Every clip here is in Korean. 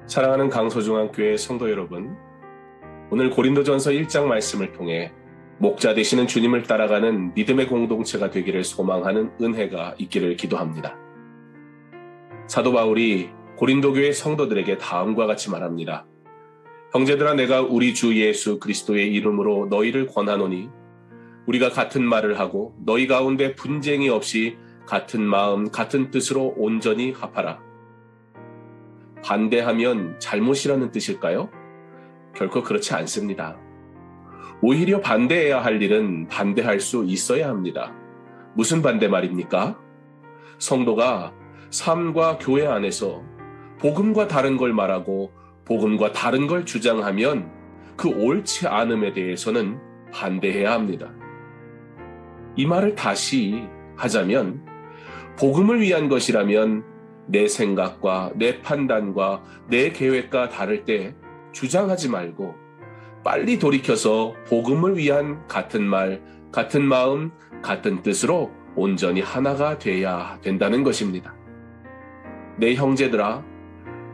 사랑하는 강소중학교의 성도 여러분, 오늘 고린도전서 1장 말씀을 통해 목자 되시는 주님을 따라가는 믿음의 공동체가 되기를 소망하는 은혜가 있기를 기도합니다. 사도 바울이 고린도 교회 성도들에게 다음과 같이 말합니다. 형제들아, 내가 우리 주 예수 그리스도의 이름으로 너희를 권하노니 우리가 같은 말을 하고 너희 가운데 분쟁이 없이 같은 마음 같은 뜻으로 온전히 합하라. 반대하면 잘못이라는 뜻일까요? 결코 그렇지 않습니다. 오히려 반대해야 할 일은 반대할 수 있어야 합니다. 무슨 반대 말입니까? 성도가 삶과 교회 안에서 복음과 다른 걸 말하고 복음과 다른 걸 주장하면 그 옳지 않음에 대해서는 반대해야 합니다. 이 말을 다시 하자면 복음을 위한 것이라면 내 생각과 내 판단과 내 계획과 다를 때 주장하지 말고 빨리 돌이켜서 복음을 위한 같은 말, 같은 마음, 같은 뜻으로 온전히 하나가 돼야 된다는 것입니다. 내 형제들아,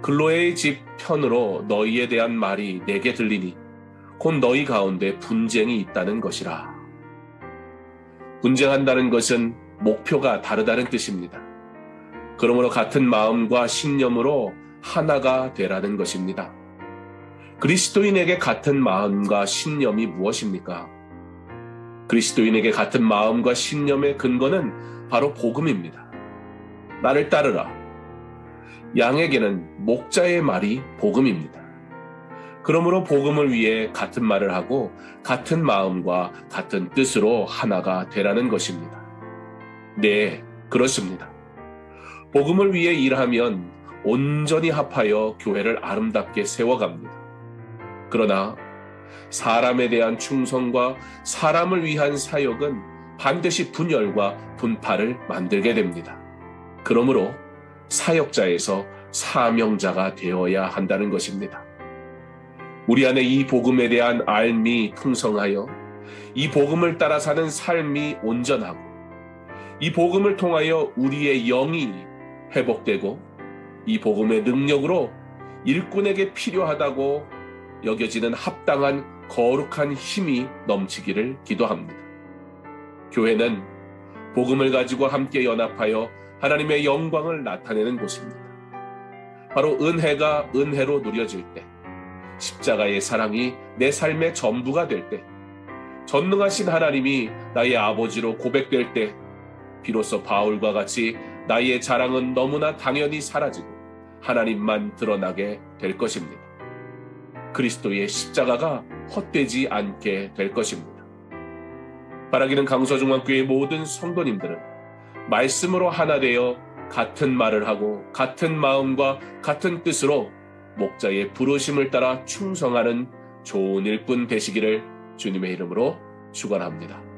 글로에의 집 편으로 너희에 대한 말이 내게 들리니 곧 너희 가운데 분쟁이 있다는 것이라. 분쟁한다는 것은 목표가 다르다는 뜻입니다. 그러므로 같은 마음과 신념으로 하나가 되라는 것입니다. 그리스도인에게 같은 마음과 신념이 무엇입니까? 그리스도인에게 같은 마음과 신념의 근거는 바로 복음입니다. 나를 따르라. 양에게는 목자의 말이 복음입니다. 그러므로 복음을 위해 같은 말을 하고 같은 마음과 같은 뜻으로 하나가 되라는 것입니다. 네, 그렇습니다. 복음을 위해 일하면 온전히 합하여 교회를 아름답게 세워갑니다. 그러나 사람에 대한 충성과 사람을 위한 사역은 반드시 분열과 분파를 만들게 됩니다. 그러므로 사역자에서 사명자가 되어야 한다는 것입니다. 우리 안에 이 복음에 대한 알미 풍성하여 이 복음을 따라 사는 삶이 온전하고 이 복음을 통하여 우리의 영이 회복되고 이 복음의 능력으로 일꾼에게 필요하다고 여겨지는 합당한 거룩한 힘이 넘치기를 기도합니다. 교회는 복음을 가지고 함께 연합하여 하나님의 영광을 나타내는 곳입니다. 바로 은혜가 은혜로 누려질 때, 십자가의 사랑이 내 삶의 전부가 될 때, 전능하신 하나님이 나의 아버지로 고백될 때, 비로소 바울과 같이 나의 자랑은 너무나 당연히 사라지고 하나님만 드러나게 될 것입니다. 그리스도의 십자가가 헛되지 않게 될 것입니다. 바라기는 강서중앙교회 모든 성도님들은 말씀으로 하나 되어 같은 말을 하고 같은 마음과 같은 뜻으로 목자의 부르심을 따라 충성하는 좋은 일꾼 되시기를 주님의 이름으로 축원합니다.